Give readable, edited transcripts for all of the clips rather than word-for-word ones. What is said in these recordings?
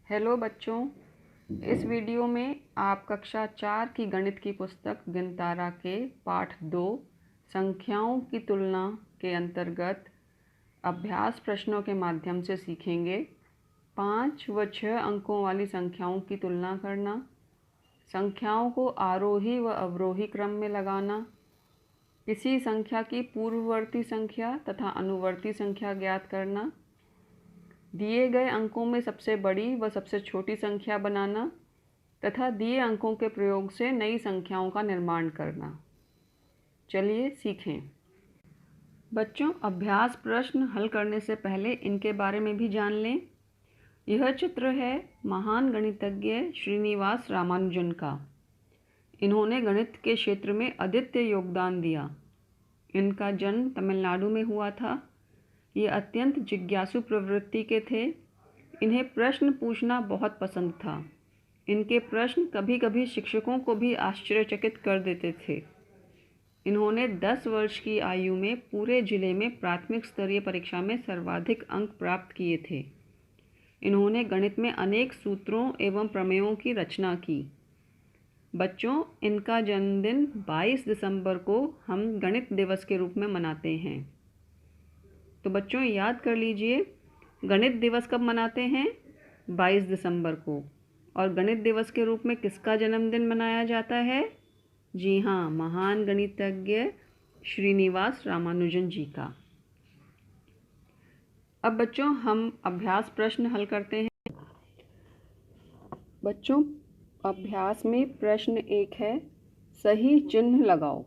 Hello बच्चों, इस video में आप कक्षा 4 की गणित की पुस्तक गिनतारा के पाठ 2 संख्याओं की तुलना के अंतर्गत अभ्यास प्रश्नों के माध्यम से सीखेंगे 5 व 6 अंकों वाली संख्याओं की तुलना करना, संख्याओं को आरोही व अवरोही क्रम में लगाना, किसी संख्या की पूर्ववर्ती संख्या तथा अनुवर्ती संख्या ज्ञात करना, दिए गए अंकों में सबसे बड़ी व सबसे छोटी संख्या बनाना तथा दिए अंकों के प्रयोग से नई संख्याओं का निर्माण करना। चलिए सीखें। बच्चों, अभ्यास प्रश्न हल करने से पहले इनके बारे में भी जान लें। यह चित्र है महान गणितज्ञ श्रीनिवास रामानुजन का। इन्होंने गणित के क्षेत्र में अद्वितीय योगदान दिया। इनका जन्म तमिलनाडु में हुआ था। ये अत्यंत जिज्ञासु प्रवृत्ति के थे। इन्हें प्रश्न पूछना बहुत पसंद था। इनके प्रश्न कभी कभी शिक्षकों को भी आश्चर्यचकित कर देते थे। इन्होंने 10 वर्ष की आयु में पूरे जिले में प्राथमिक स्तरीय परीक्षा में सर्वाधिक अंक प्राप्त किए थे। इन्होंने गणित में अनेक सूत्रों एवं प्रमेयों की रचना की। बच्चों, इनका जन्मदिन 22 दिसंबर को हम गणित दिवस के रूप में मनाते हैं। तो बच्चों याद कर लीजिए, गणित दिवस कब मनाते हैं? 22 दिसंबर को। और गणित दिवस के रूप में किसका जन्मदिन मनाया जाता है? जी हाँ, महान गणितज्ञ श्रीनिवास रामानुजन जी का। अब बच्चों हम अभ्यास प्रश्न हल करते हैं। बच्चों, अभ्यास में प्रश्न 1 है, सही चिन्ह लगाओ।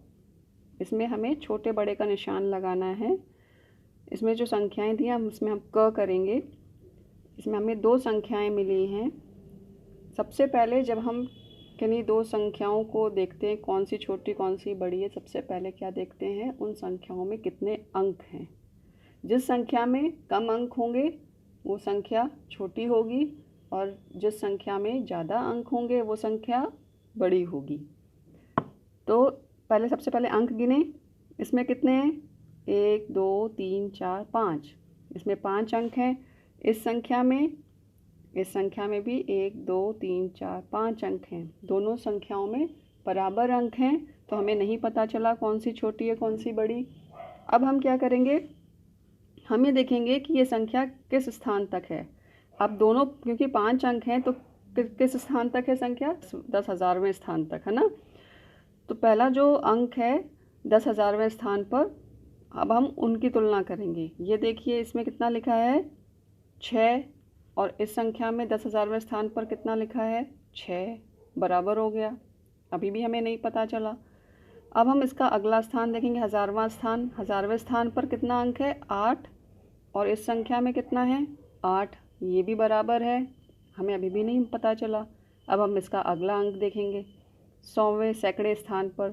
इसमें हमें छोटे बड़े का निशान लगाना है। इसमें जो संख्याएं दी हम इसमें हम क करेंगे। इसमें हमें 2 संख्याएं मिली हैं। सबसे पहले जब हम किन्हीं 2 संख्याओं को देखते हैं, कौन सी छोटी कौन सी बड़ी है, सबसे पहले क्या देखते हैं, उन संख्याओं में कितने अंक हैं। जिस संख्या में कम अंक होंगे वो संख्या छोटी होगी और जिस संख्या में ज़्यादा अंक होंगे वो संख्या बड़ी होगी। तो सबसे पहले अंक गिने। इसमें कितने हैं? 1 2 3 4 5। इसमें 5 अंक हैं। इस संख्या में भी 1 2 3 4 5 अंक हैं। दोनों संख्याओं में बराबर अंक हैं, तो हमें नहीं पता चला कौन सी छोटी है कौन सी बड़ी। अब हम क्या करेंगे, हम ये देखेंगे कि ये संख्या किस स्थान तक है। अब दोनों, क्योंकि 5 अंक हैं तो किस स्थान तक है संख्या? 10,000वें स्थान तक, है ना। तो पहला जो अंक है 10,000वें स्थान पर, अब हम उनकी तुलना करेंगे। ये देखिए, इसमें कितना लिखा है? 6। और इस संख्या में 10,000वें स्थान पर कितना लिखा है? 6। बराबर हो गया। अभी भी हमें नहीं पता चला। अब हम इसका अगला स्थान देखेंगे, 1000वां स्थान। 1000वें स्थान पर कितना अंक है? 8। और इस संख्या में कितना है? 8। ये भी बराबर है। हमें अभी भी नहीं पता चला। अब हम इसका अगला अंक देखेंगे, 100वें सैकड़े स्थान पर।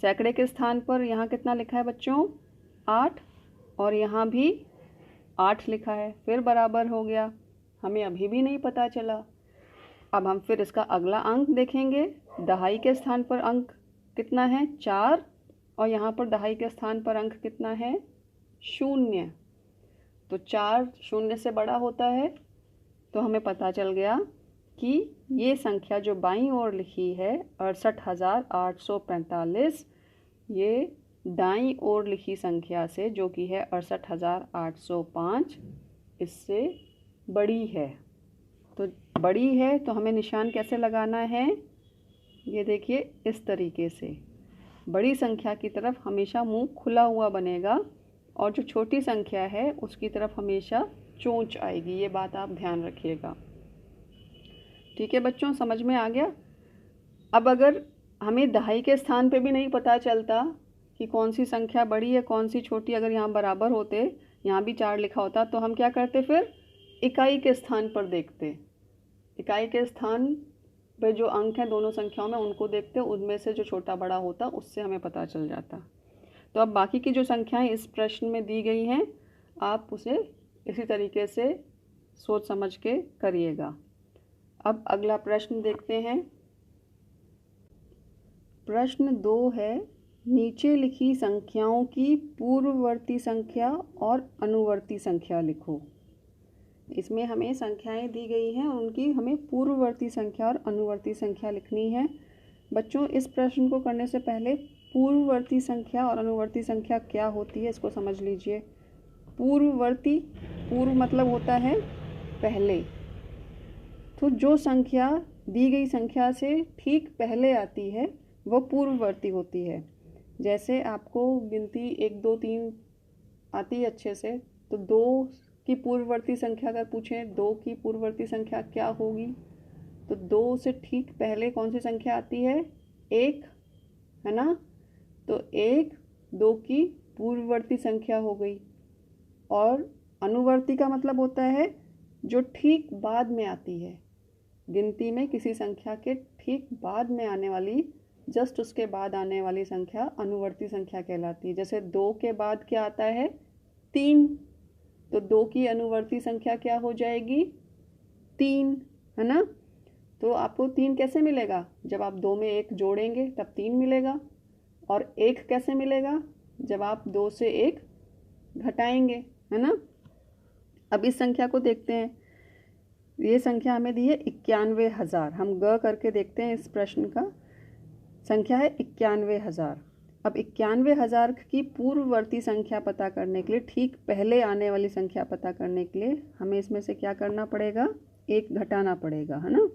सैकड़े के स्थान पर यहाँ कितना लिखा है बच्चों? 8। और यहाँ भी 8 लिखा है, फिर बराबर हो गया। हमें अभी भी नहीं पता चला। अब हम फिर इसका अगला अंक देखेंगे। दहाई के स्थान पर अंक कितना है? 4। और यहाँ पर दहाई के स्थान पर अंक कितना है? 0। तो 4 0 से बड़ा होता है। तो हमें पता चल गया कि ये संख्या जो बाईं ओर लिखी है 68,845, ये दाईं ओर लिखी संख्या से, जो कि है 68,805, इससे बड़ी है। तो बड़ी है तो हमें निशान कैसे लगाना है? ये देखिए, इस तरीके से बड़ी संख्या की तरफ हमेशा मुंह खुला हुआ बनेगा और जो छोटी संख्या है उसकी तरफ हमेशा चोंच आएगी। ये बात आप ध्यान रखिएगा। ठीक है बच्चों, समझ में आ गया। अब अगर हमें दहाई के स्थान पे भी नहीं पता चलता कि कौन सी संख्या बड़ी है कौन सी छोटी, अगर यहाँ बराबर होते, यहाँ भी 4 लिखा होता, तो हम क्या करते? फिर इकाई के स्थान पर देखते। इकाई के स्थान पे जो अंक हैं दोनों संख्याओं में, उनको देखते, उनमें से जो छोटा बड़ा होता उससे हमें पता चल जाता। तो अब बाकी की जो संख्याएं इस प्रश्न में दी गई हैं, आप उसे इसी तरीके से सोच समझ के करिएगा। अब अगला प्रश्न देखते हैं। प्रश्न 2 है, नीचे लिखी संख्याओं की पूर्ववर्ती संख्या और अनुवर्ती संख्या लिखो। इसमें हमें संख्याएं दी गई हैं, उनकी हमें पूर्ववर्ती संख्या और अनुवर्ती संख्या लिखनी है। बच्चों, इस प्रश्न को करने से पहले पूर्ववर्ती संख्या और अनुवर्ती संख्या क्या होती है इसको समझ लीजिए। पूर्ववर्ती, पूर्व मतलब होता है पहले, तो जो संख्या दी गई संख्या से ठीक पहले आती है वो पूर्ववर्ती होती है। जैसे आपको गिनती 1 2 3 आती है अच्छे से, तो 2 की पूर्ववर्ती संख्या अगर पूछें 2 की पूर्ववर्ती संख्या क्या होगी, तो 2 से ठीक पहले कौन सी संख्या आती है? 1, है ना। तो 1 2 की पूर्ववर्ती संख्या हो गई। और अनुवर्ती का मतलब होता है जो ठीक बाद में आती है, गिनती में किसी संख्या के ठीक बाद में आने वाली, जस्ट उसके बाद आने वाली संख्या अनुवर्ती संख्या कहलाती है। जैसे 2 के बाद क्या आता है? 3, तो 2 की अनुवर्ती संख्या क्या हो जाएगी? 3, है ना। तो आपको 3 कैसे मिलेगा? जब आप 2 में 1 जोड़ेंगे तब 3 मिलेगा। और 1 कैसे मिलेगा? जब आप 2 से 1 घटाएंगे, है ना। अब इस संख्या को देखते हैं। ये संख्या हमें दी है 91,000। हम ग करके देखते हैं। इस प्रश्न का संख्या है 91,000। अब 91,000 की पूर्ववर्ती संख्या पता करने के लिए, ठीक पहले आने वाली संख्या पता करने के लिए हमें इसमें से क्या करना पड़ेगा? 1 घटाना पड़ेगा, है ना।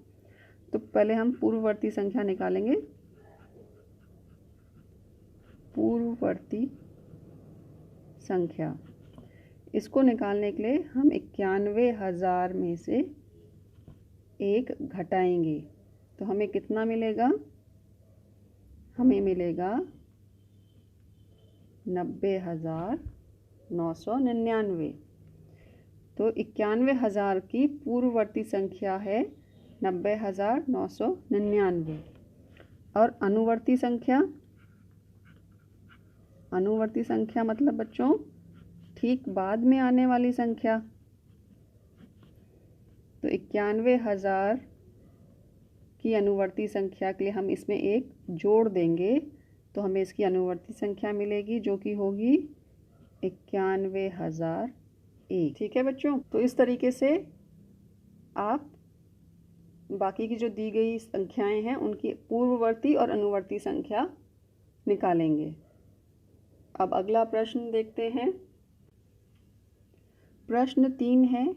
तो पहले हम पूर्ववर्ती संख्या निकालेंगे। पूर्ववर्ती संख्या, इसको निकालने के लिए हम 91,000 में से 1 घटाएंगे तो हमें कितना मिलेगा? हमें मिलेगा 90,999। तो 91,000 की पूर्ववर्ती संख्या है 90,999। और अनुवर्ती संख्या, अनुवर्ती संख्या मतलब बच्चों ठीक बाद में आने वाली संख्या। तो 91,000 की अनुवर्ती संख्या के लिए हम इसमें 1 जोड़ देंगे तो हमें इसकी अनुवर्ती संख्या मिलेगी जो कि होगी 91,001। ठीक है बच्चों। तो इस तरीके से आप बाकी की जो दी गई संख्याएं हैं उनकी पूर्ववर्ती और अनुवर्ती संख्या निकालेंगे। अब अगला प्रश्न देखते हैं। प्रश्न 3 है,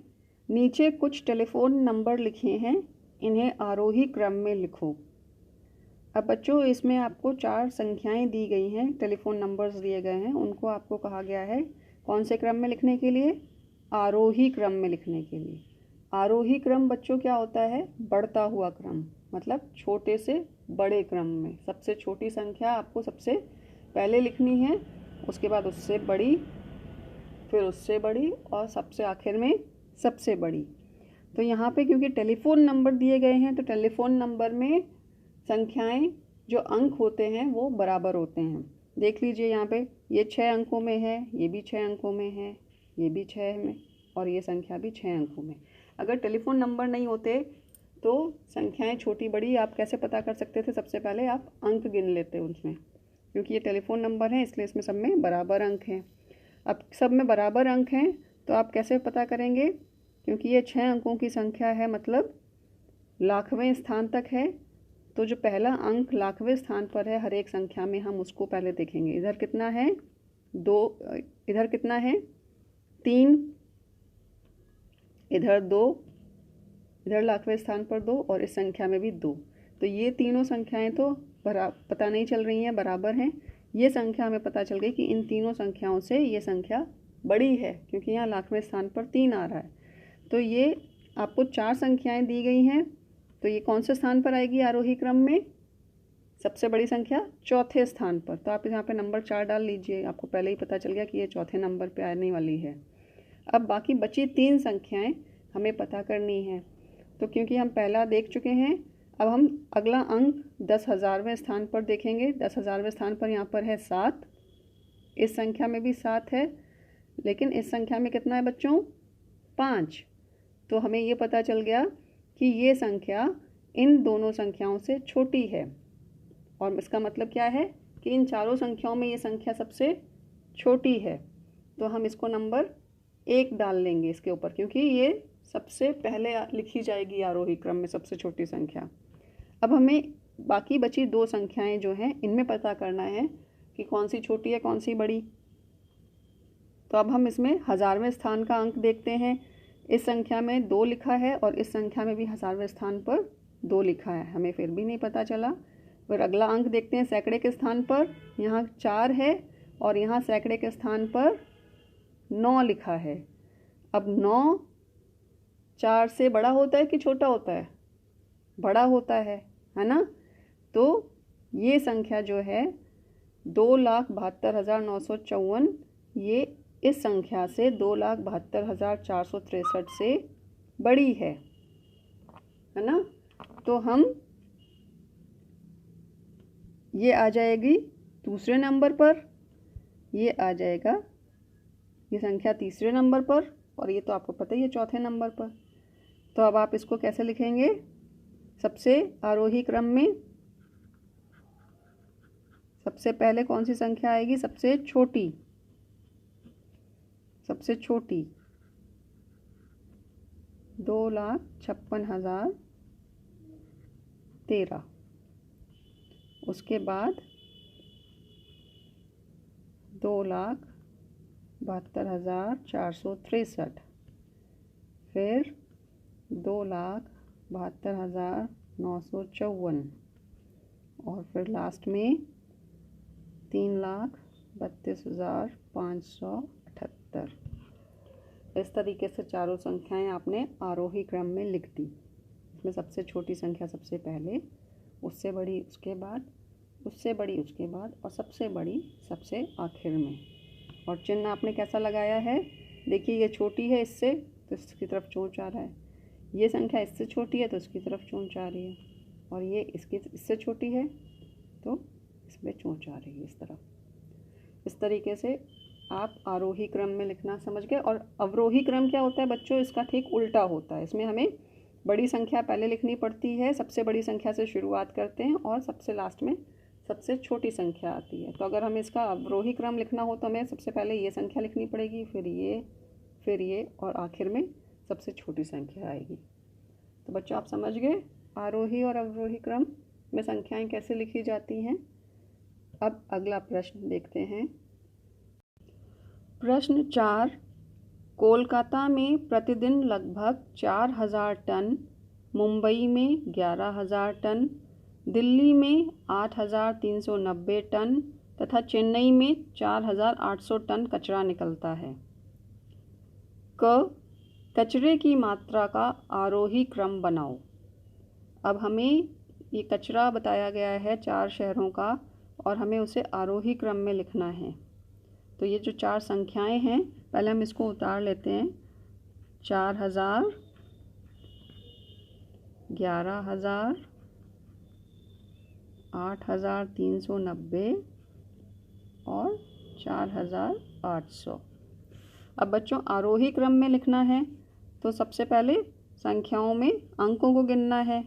नीचे कुछ टेलीफोन नंबर लिखे हैं, इन्हें आरोही क्रम में लिखो। अब बच्चों इसमें आपको 4 संख्याएं दी गई हैं, टेलीफोन नंबर्स दिए गए हैं, उनको आपको कहा गया है कौन से क्रम में लिखने के लिए? आरोही क्रम में लिखने के लिए। आरोही क्रम बच्चों क्या होता है? बढ़ता हुआ क्रम, मतलब छोटे से बड़े क्रम में सबसे छोटी संख्या आपको सबसे पहले लिखनी है, उसके बाद उससे बड़ी, फिर उससे बड़ी और सबसे आखिर में सबसे बड़ी। तो यहाँ पे क्योंकि टेलीफोन नंबर दिए गए हैं तो टेलीफोन नंबर में संख्याएं जो अंक होते हैं वो बराबर होते हैं। देख लीजिए यहाँ पे ये 6 अंकों में है, ये भी 6 अंकों में है, ये भी 6 में, और ये संख्या भी 6 अंकों में। अगर टेलीफोन नंबर नहीं होते तो संख्याएं छोटी बड़ी आप कैसे पता कर सकते थे? सबसे पहले आप अंक गिन लेते उसमें, क्योंकि ये टेलीफोन नंबर है इसलिए इसमें सब में बराबर अंक हैं। अब सब में बराबर अंक हैं तो आप कैसे पता करेंगे? क्योंकि ये 6 अंकों की संख्या है, मतलब लाखवें स्थान तक है, तो जो पहला अंक लाखवें स्थान पर है हर एक संख्या में हम उसको पहले देखेंगे। इधर कितना है? 2, इधर कितना है? 3, इधर 2, इधर लाखवें स्थान पर 2 और इस संख्या में भी 2। तो ये तीनों संख्याएं तो पता नहीं चल रही हैं, बराबर हैं। ये संख्या हमें पता चल गई कि इन तीनों संख्याओं से ये संख्या बड़ी है, क्योंकि यहाँ लाखवें स्थान पर 3 आ रहा है। तो ये आपको 4 संख्याएं दी गई हैं, तो ये कौन से स्थान पर आएगी आरोही क्रम में? सबसे बड़ी संख्या चौथे स्थान पर। तो आप यहाँ पे नंबर 4 डाल लीजिए, आपको पहले ही पता चल गया कि ये चौथे नंबर पे आने वाली है। अब बाकी बची 3 संख्याएं हमें पता करनी है। तो क्योंकि हम पहला देख चुके हैं, अब हम अगला अंक 10,000वें स्थान पर देखेंगे। 10,000वें स्थान पर यहाँ पर है 7, इस संख्या में भी 7 है, लेकिन इस संख्या में कितना है बच्चों? 5। तो हमें ये पता चल गया कि ये संख्या इन दोनों संख्याओं से छोटी है। और इसका मतलब क्या है कि इन चारों संख्याओं में ये संख्या सबसे छोटी है। तो हम इसको नंबर 1 डाल लेंगे इसके ऊपर, क्योंकि ये सबसे पहले लिखी जाएगी आरोही क्रम में सबसे छोटी संख्या। अब हमें बाकी बची दो संख्याएं जो हैं इनमें पता करना है कि कौन सी छोटी है कौन सी बड़ी। तो अब हम इसमें हज़ारवें स्थान का अंक देखते हैं। इस संख्या में 2 लिखा है और इस संख्या में भी हज़ारवें स्थान पर 2 लिखा है, हमें फिर भी नहीं पता चला। फिर अगला अंक देखते हैं सैकड़े के स्थान पर, यहाँ 4 है और यहाँ सैकड़े के स्थान पर 9 लिखा है। अब 9 4 से बड़ा होता है कि छोटा होता है? बड़ा होता है ना। तो ये संख्या जो है 2,72,954, ये इस संख्या से 2,72,463 से बड़ी है ना। तो हम ये आ जाएगी दूसरे नंबर पर, ये आ जाएगा ये संख्या तीसरे नंबर पर और ये तो आपको पता ही है चौथे नंबर पर। तो अब आप इसको कैसे लिखेंगे? सबसे आरोही क्रम में सबसे पहले कौन सी संख्या आएगी? सबसे छोटी 2,56,013। उसके बाद 2,72,463, फिर 2,72,954 और फिर लास्ट में 3,32,578। इस तरीके से चारों संख्याएं आपने आरोही क्रम में लिख दी। इसमें सबसे छोटी संख्या सबसे पहले, उससे बड़ी उसके बाद, उससे बड़ी उसके बाद और सबसे बड़ी सबसे आखिर में। और चिन्ह आपने कैसा लगाया है? देखिए ये छोटी है इससे तो इसकी तरफ चोंच आ रहा है, ये संख्या इससे छोटी है तो इसकी तरफ चोंच आ रही है, और ये इससे छोटी है तो इसमें चोंच आ रही है इस तरफ। इस तरीके से आप आरोही क्रम में लिखना समझ गए। और अवरोही क्रम क्या होता है बच्चों? इसका ठीक उल्टा होता है। इसमें हमें बड़ी संख्या पहले लिखनी पड़ती है, सबसे बड़ी संख्या से शुरुआत करते हैं और सबसे लास्ट में सबसे छोटी संख्या आती है। तो अगर हमें इसका अवरोही क्रम लिखना हो तो हमें सबसे पहले ये संख्या लिखनी पड़ेगी, फिर ये और आखिर में सबसे छोटी संख्या आएगी। तो बच्चों आप समझ गए आरोही और अवरोही क्रम में संख्याएं कैसे लिखी जाती हैं। अब अगला प्रश्न देखते हैं। प्रश्न 4, कोलकाता में प्रतिदिन लगभग 4,000 टन, मुंबई में 11,000 टन, दिल्ली में 8,390 टन तथा चेन्नई में 4,800 टन कचरा निकलता है। कचरे की मात्रा का आरोही क्रम बनाओ। अब हमें ये कचरा बताया गया है 4 शहरों का और हमें उसे आरोही क्रम में लिखना है। तो ये जो 4 संख्याएं हैं पहले हम इसको उतार लेते हैं। 4,000, 11,000, 8,390 और 4,800। अब बच्चों आरोही क्रम में लिखना है तो सबसे पहले संख्याओं में अंकों को गिनना है।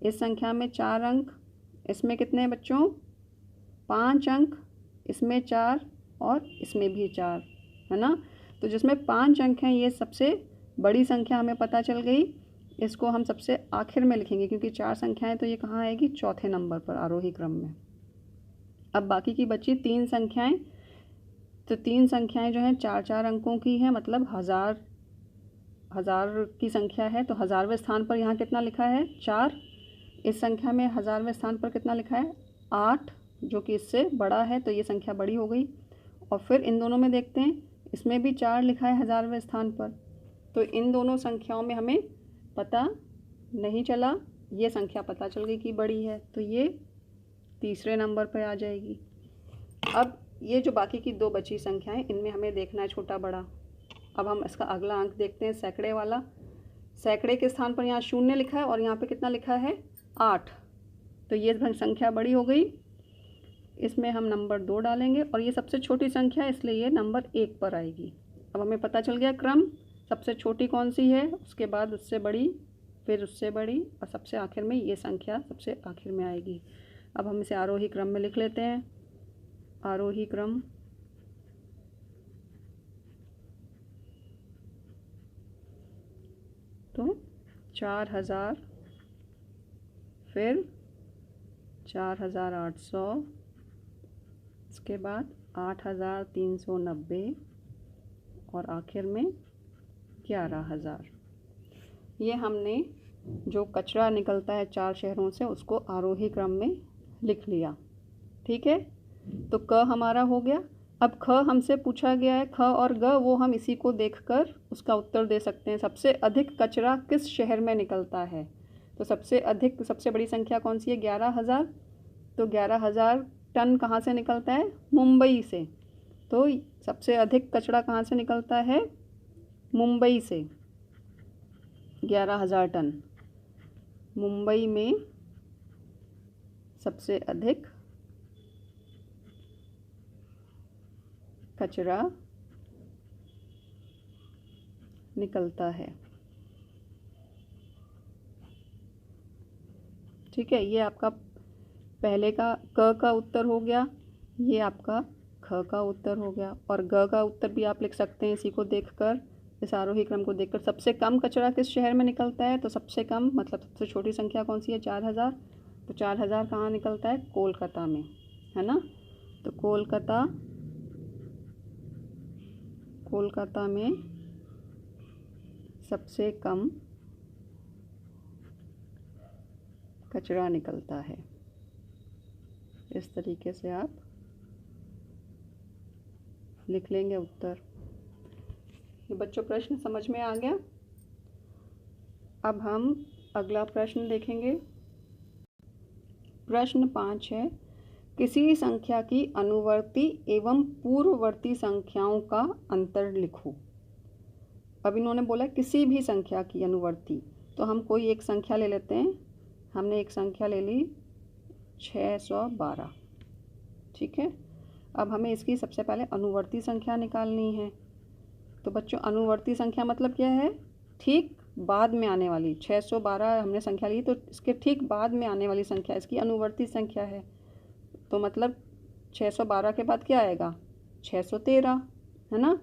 इस संख्या में 4 अंक, इसमें कितने हैं बच्चों? 5 अंक, इसमें 4 और इसमें भी 4 है ना। तो जिसमें 5 अंक हैं ये सबसे बड़ी संख्या हमें पता चल गई। इसको हम सबसे आखिर में लिखेंगे क्योंकि 4 संख्याएं तो ये कहाँ आएगी? चौथे नंबर पर आरोही क्रम में। अब बाकी की बची 3 संख्याएं, तो 3 संख्याएं जो हैं 4-4 अंकों की हैं, मतलब 1000 की संख्या है। तो 1000वें स्थान पर यहाँ कितना लिखा है? 4। इस संख्या में 1000वें स्थान पर कितना लिखा है? 8, जो कि इससे बड़ा है तो ये संख्या बड़ी हो गई। और फिर इन दोनों में देखते हैं, इसमें भी 4 लिखा है 1000वें स्थान पर, तो इन दोनों संख्याओं में हमें पता नहीं चला, ये संख्या पता चल गई कि बड़ी है, तो ये तीसरे नंबर पर आ जाएगी। अब ये जो बाकी की 2 बची संख्याएं इनमें हमें देखना है छोटा बड़ा। अब हम इसका अगला अंक देखते हैं, सैकड़े वाला। सैकड़े के स्थान पर यहाँ 0 लिखा है और यहाँ पे कितना लिखा है? 8, तो ये संख्या बड़ी हो गई। इसमें हम नंबर 2 डालेंगे और ये सबसे छोटी संख्या है इसलिए ये नंबर 1 पर आएगी। अब हमें पता चल गया क्रम, सबसे छोटी कौन सी है, उसके बाद उससे बड़ी, फिर उससे बड़ी और सबसे आखिर में ये संख्या सबसे आखिर में आएगी। अब हम इसे आरोही क्रम में लिख लेते हैं। आरोही क्रम, 4000, फिर 4800, इसके बाद 8390 और आखिर में 11000। ये हमने जो कचरा निकलता है 4 शहरों से उसको आरोही क्रम में लिख लिया। ठीक है, तो क हमारा हो गया। अब ख हमसे पूछा गया है, ख और ग, वो हम इसी को देखकर उसका उत्तर दे सकते हैं। सबसे अधिक कचरा किस शहर में निकलता है? तो सबसे बड़ी संख्या कौन सी है? 11000। तो 11000 टन कहाँ से निकलता है? मुंबई से। तो सबसे अधिक कचरा कहाँ से निकलता है? मुंबई से। 11000 टन मुंबई में सबसे अधिक कचरा निकलता है। ठीक है, ये आपका पहले का क का उत्तर हो गया, ये आपका ख का उत्तर हो गया। और ग का उत्तर भी आप लिख सकते हैं इसी को देखकर, इस आरोही क्रम को देखकर। सबसे कम कचरा किस शहर में निकलता है? तो सबसे कम मतलब सबसे छोटी संख्या कौन सी है? 4000। तो 4000 कहाँ निकलता है? कोलकाता में, है ना। तो कोलकाता में सबसे कम कचरा निकलता है। इस तरीके से आप लिख लेंगे उत्तर। ये बच्चों प्रश्न समझ में आ गया। अब हम अगला प्रश्न देखेंगे। प्रश्न 5 है, किसी संख्या की अनुवर्ती एवं पूर्ववर्ती संख्याओं का अंतर लिखो। अब इन्होंने बोला किसी भी संख्या की अनुवर्ती, तो हम कोई एक संख्या ले लेते हैं। हमने एक संख्या ले ली 612। ठीक है, अब हमें इसकी सबसे पहले अनुवर्ती संख्या निकालनी है। तो बच्चों अनुवर्ती संख्या मतलब क्या है? ठीक बाद में आने वाली। 612 हमने संख्या ली, तो इसके ठीक बाद में आने वाली संख्या इसकी अनुवर्ती संख्या है। तो मतलब 612 के बाद क्या आएगा? 613, है ना।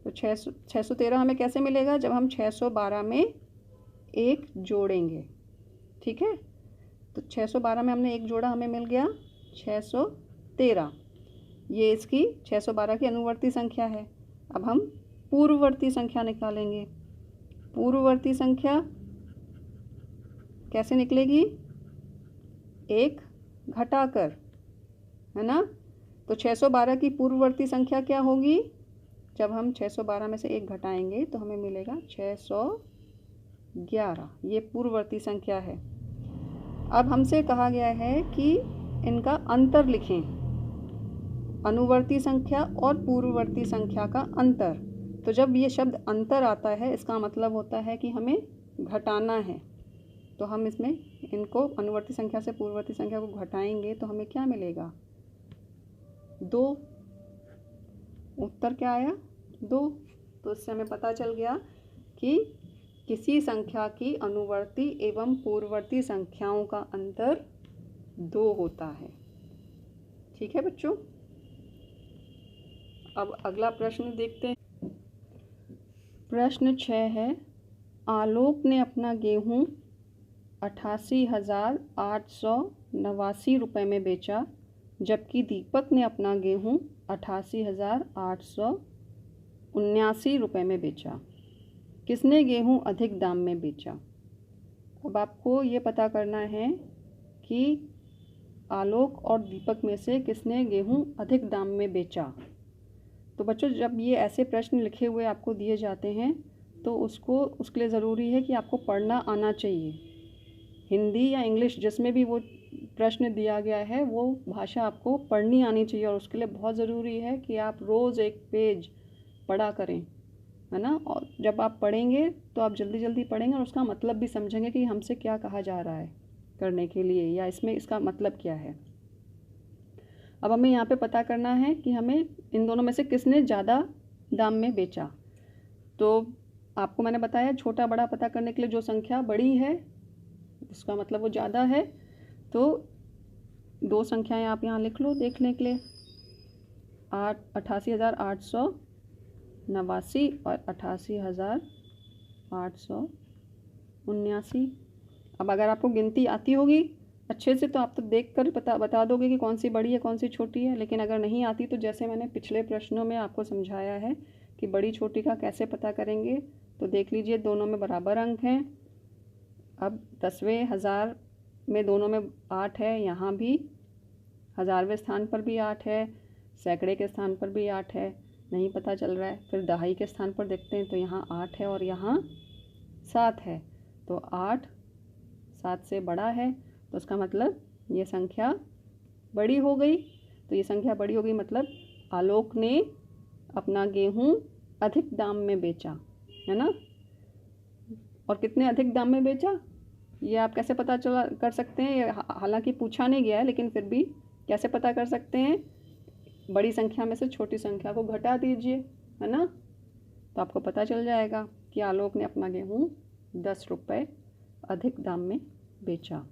तो 613 हमें कैसे मिलेगा? जब हम 612 में एक जोड़ेंगे। ठीक है, तो 612 में हमने एक जोड़ा, हमें मिल गया 613। ये इसकी 612 की अनुवर्ती संख्या है। अब हम पूर्ववर्ती संख्या निकालेंगे। पूर्ववर्ती संख्या कैसे निकलेगी? एक घटाकर, है ना। तो 612 की पूर्ववर्ती संख्या क्या होगी? जब हम 612 में से एक घटाएंगे तो हमें मिलेगा 611। ये पूर्ववर्ती संख्या है। अब हमसे कहा गया है कि इनका अंतर लिखें, अनुवर्ती संख्या और पूर्ववर्ती संख्या का अंतर। तो जब ये शब्द अंतर आता है, इसका मतलब होता है कि हमें घटाना है। तो हम इसमें इनको अनुवर्ती संख्या से पूर्ववर्ती संख्या को घटाएंगे तो हमें क्या मिलेगा? 2। उत्तर क्या आया? 2। तो इससे हमें पता चल गया कि किसी संख्या की अनुवर्ती एवं पूर्ववर्ती संख्याओं का अंतर 2 होता है। ठीक है बच्चों, अब अगला प्रश्न देखते हैं। प्रश्न 6 है, आलोक ने अपना गेहूँ 88,889 रुपये में बेचा, जबकि दीपक ने अपना गेहूँ 88,879 रुपये में बेचा। किसने गेहूँ अधिक दाम में बेचा? अब आपको ये पता करना है कि आलोक और दीपक में से किसने गेहूँ अधिक दाम में बेचा। तो बच्चों जब ये ऐसे प्रश्न लिखे हुए आपको दिए जाते हैं तो उसके लिए ज़रूरी है कि आपको पढ़ना आना चाहिए। हिंदी या इंग्लिश जिसमें भी वो प्रश्न दिया गया है वो भाषा आपको पढ़नी आनी चाहिए, और उसके लिए बहुत ज़रूरी है कि आप रोज़ एक पेज पढ़ा करें, है ना। और जब आप पढ़ेंगे तो आप जल्दी जल्दी पढ़ेंगे और उसका मतलब भी समझेंगे कि हमसे क्या कहा जा रहा है करने के लिए, या इसमें इसका मतलब क्या है। अब हमें यहाँ पे पता करना है कि हमें इन दोनों में से किसने ज़्यादा दाम में बेचा। तो आपको मैंने बताया छोटा बड़ा पता करने के लिए जो संख्या बड़ी है उसका मतलब वो ज़्यादा है। तो 2 संख्याएं आप यहाँ लिख लो देखने के लिए, 88,889 और 88,879। 79। अब अगर आपको गिनती आती होगी अच्छे से तो आप तो देख कर बता दोगे कि कौन सी बड़ी है कौन सी छोटी है। लेकिन अगर नहीं आती तो जैसे मैंने पिछले प्रश्नों में आपको समझाया है कि बड़ी छोटी का कैसे पता करेंगे, तो देख लीजिए दोनों में बराबर अंक हैं। अब 10वें हज़ार में दोनों में 8 है, यहाँ भी 1000वें स्थान पर भी 8 है, सैकड़े के स्थान पर भी 8 है, नहीं पता चल रहा है। फिर दहाई के स्थान पर देखते हैं तो यहाँ 8 है और यहाँ 7 है, तो 8 7 से बड़ा है, तो उसका मतलब ये संख्या बड़ी हो गई। तो ये संख्या बड़ी हो गई मतलब आलोक ने अपना गेहूं अधिक दाम में बेचा, है ना। और कितने अधिक दाम में बेचा ये आप कैसे पता चला कर सकते हैं, हालांकि पूछा नहीं गया है लेकिन फिर भी कैसे पता कर सकते हैं, बड़ी संख्या में से छोटी संख्या को घटा दीजिए, है ना। तो आपको पता चल जाएगा कि आलोक ने अपना गेहूं 10 रुपये अधिक दाम में बेचा।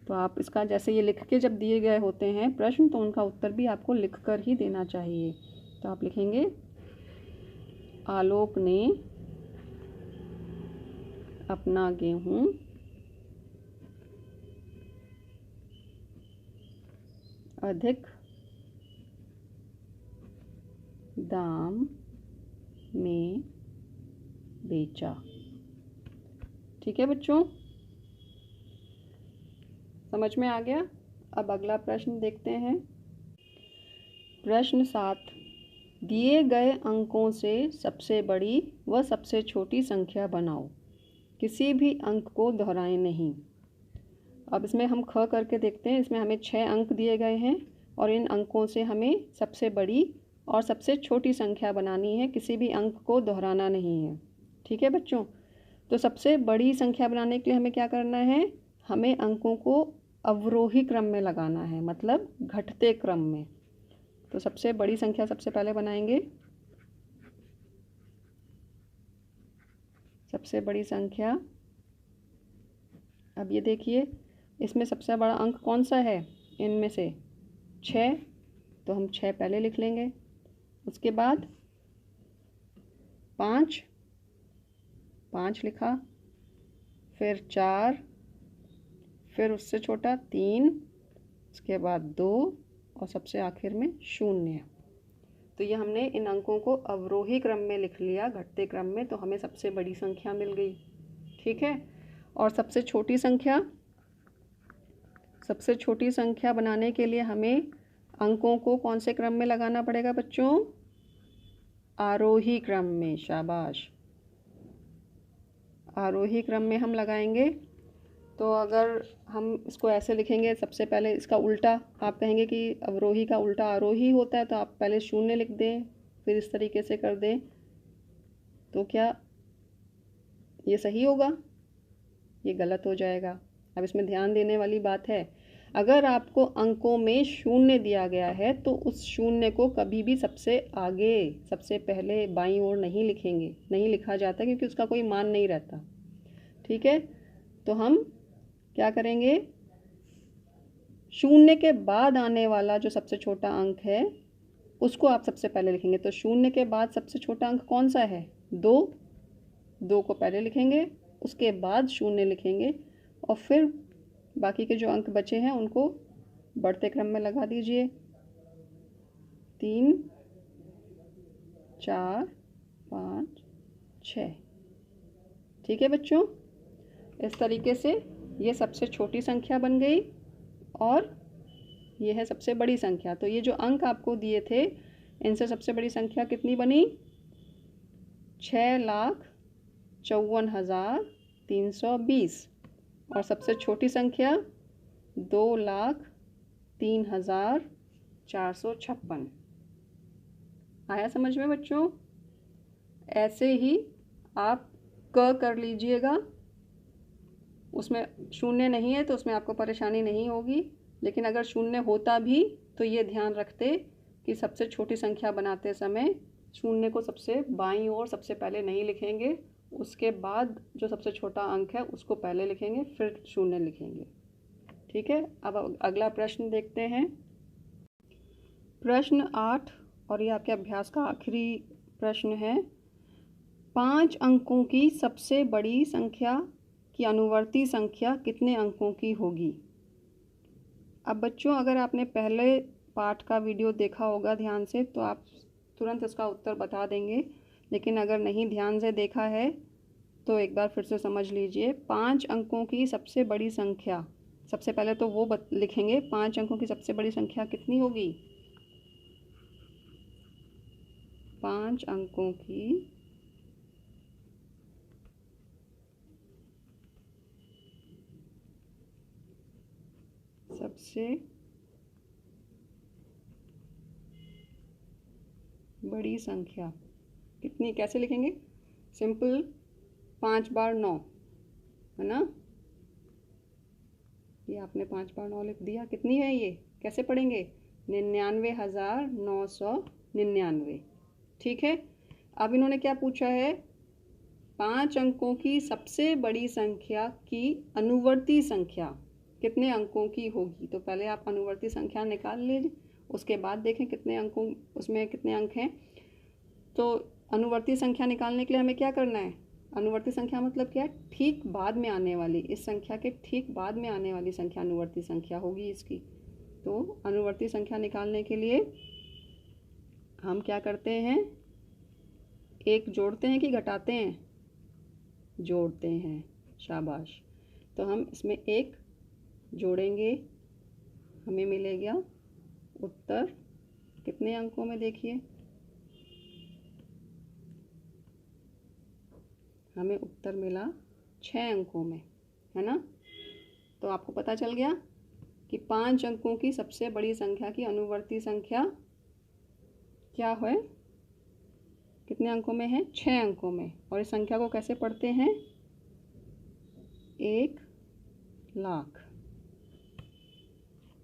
तो आप इसका जैसे ये लिख के जब दिए गए होते हैं प्रश्न तो उनका उत्तर भी आपको लिख कर ही देना चाहिए। तो आप लिखेंगे आलोक ने अपना गेहूं अधिक दाम में बेचा। ठीक है बच्चों, समझ में आ गया। अब अगला प्रश्न देखते हैं। प्रश्न 7, दिए गए अंकों से सबसे बड़ी व सबसे छोटी संख्या बनाओ, किसी भी अंक को दोहराएं नहीं। अब इसमें हम ख करके देखते हैं। इसमें हमें 6 अंक दिए गए हैं और इन अंकों से हमें सबसे बड़ी और सबसे छोटी संख्या बनानी है, किसी भी अंक को दोहराना नहीं है। ठीक है बच्चों, तो सबसे बड़ी संख्या बनाने के लिए हमें क्या करना है, हमें अंकों को अवरोही क्रम में लगाना है, मतलब घटते क्रम में। तो सबसे बड़ी संख्या सबसे पहले बनाएंगे। सबसे बड़ी संख्या, अब ये देखिए इसमें सबसे बड़ा अंक कौन सा है इनमें से, 6, तो हम 6 पहले लिख लेंगे। उसके बाद 5 लिखा, फिर 4, फिर उससे छोटा 3, उसके बाद 2 और सबसे आखिर में 0। तो ये हमने इन अंकों को अवरोही क्रम में लिख लिया, घटते क्रम में, तो हमें सबसे बड़ी संख्या मिल गई। ठीक है, और सबसे छोटी संख्या बनाने के लिए हमें अंकों को कौन से क्रम में लगाना पड़ेगा बच्चों, आरोही क्रम में। शाबाश, आरोही क्रम में हम लगाएंगे। तो अगर हम इसको ऐसे लिखेंगे, सबसे पहले इसका उल्टा, आप कहेंगे कि अवरोही का उल्टा आरोही होता है, तो आप पहले 0 लिख दें, फिर इस तरीके से कर दें, तो क्या ये सही होगा, ये गलत हो जाएगा। अब इसमें ध्यान देने वाली बात है, अगर आपको अंकों में 0 दिया गया है तो उस 0 को कभी भी सबसे आगे सबसे पहले बाईं ओर नहीं लिखेंगे, नहीं लिखा जाता क्योंकि उसका कोई मान नहीं रहता। ठीक है, तो हम क्या करेंगे, 0 के बाद आने वाला जो सबसे छोटा अंक है उसको आप सबसे पहले लिखेंगे। तो 0 के बाद सबसे छोटा अंक कौन सा है, 2 को पहले लिखेंगे, उसके बाद 0 लिखेंगे और फिर बाकी के जो अंक बचे हैं उनको बढ़ते क्रम में लगा दीजिए, 3, 4, 5, 6। ठीक है बच्चों, इस तरीके से ये सबसे छोटी संख्या बन गई और ये है सबसे बड़ी संख्या। तो ये जो अंक आपको दिए थे इनसे सबसे बड़ी संख्या कितनी बनी, 6,54,320 और सबसे छोटी संख्या 2,03,456। आया समझ में बच्चों। ऐसे ही आप क कर लीजिएगा, उसमें 0 नहीं है तो उसमें आपको परेशानी नहीं होगी, लेकिन अगर 0 होता भी तो ये ध्यान रखते कि सबसे छोटी संख्या बनाते समय 0 को सबसे बाईं ओर सबसे पहले नहीं लिखेंगे, उसके बाद जो सबसे छोटा अंक है उसको पहले लिखेंगे, फिर 0 लिखेंगे। ठीक है, अब अगला प्रश्न देखते हैं। प्रश्न 8 और ये आपके अभ्यास का आखिरी प्रश्न है। 5 अंकों की सबसे बड़ी संख्या कि अनुवर्ती संख्या कितने अंकों की होगी। अब बच्चों, अगर आपने पहले पाठ का वीडियो देखा होगा ध्यान से तो आप तुरंत इसका उत्तर बता देंगे, लेकिन अगर नहीं ध्यान से देखा है तो एक बार फिर से समझ लीजिए। 5 अंकों की सबसे बड़ी संख्या, सबसे पहले तो वो लिखेंगे 5 अंकों की सबसे बड़ी संख्या कितनी होगी। 5 अंकों की सबसे बड़ी संख्या कितनी, कैसे लिखेंगे? सिंपल, 5 बार 9 है ना। ये आपने 5 बार 9 लिख दिया। कितनी है ये, कैसे पढ़ेंगे? 99,999। ठीक है। अब इन्होंने क्या पूछा है? 5 अंकों की सबसे बड़ी संख्या की अनुवर्ती संख्या कितने अंकों की होगी। तो पहले आप अनुवर्ती संख्या निकाल लीजिए, उसके बाद देखें कितने अंकों, उसमें कितने अंक हैं। तो अनुवर्ती संख्या निकालने के लिए हमें क्या करना है? अनुवर्ती संख्या मतलब क्या है? ठीक बाद में आने वाली, इस संख्या के ठीक बाद में आने वाली संख्या अनुवर्ती संख्या होगी इसकी। तो अनुवर्ती संख्या निकालने के लिए हम क्या करते हैं? एक जोड़ते हैं कि घटाते हैं? जोड़ते हैं, शाबाश। तो हम इसमें एक जोड़ेंगे, हमें मिलेगा उत्तर कितने अंकों में? देखिए, हमें उत्तर मिला 6 अंकों में, है ना। तो आपको पता चल गया कि 5 अंकों की सबसे बड़ी संख्या की अनुवर्ती संख्या क्या है, कितने अंकों में है? 6 अंकों में। और इस संख्या को कैसे पढ़ते हैं? 1 लाख।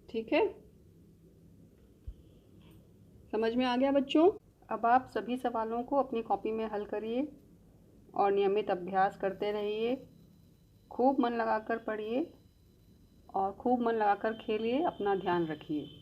ठीक है, समझ में आ गया बच्चों? अब आप सभी सवालों को अपनी कॉपी में हल करिए और नियमित अभ्यास करते रहिए। खूब मन लगाकर पढ़िए और खूब मन लगाकर खेलिए। अपना ध्यान रखिए।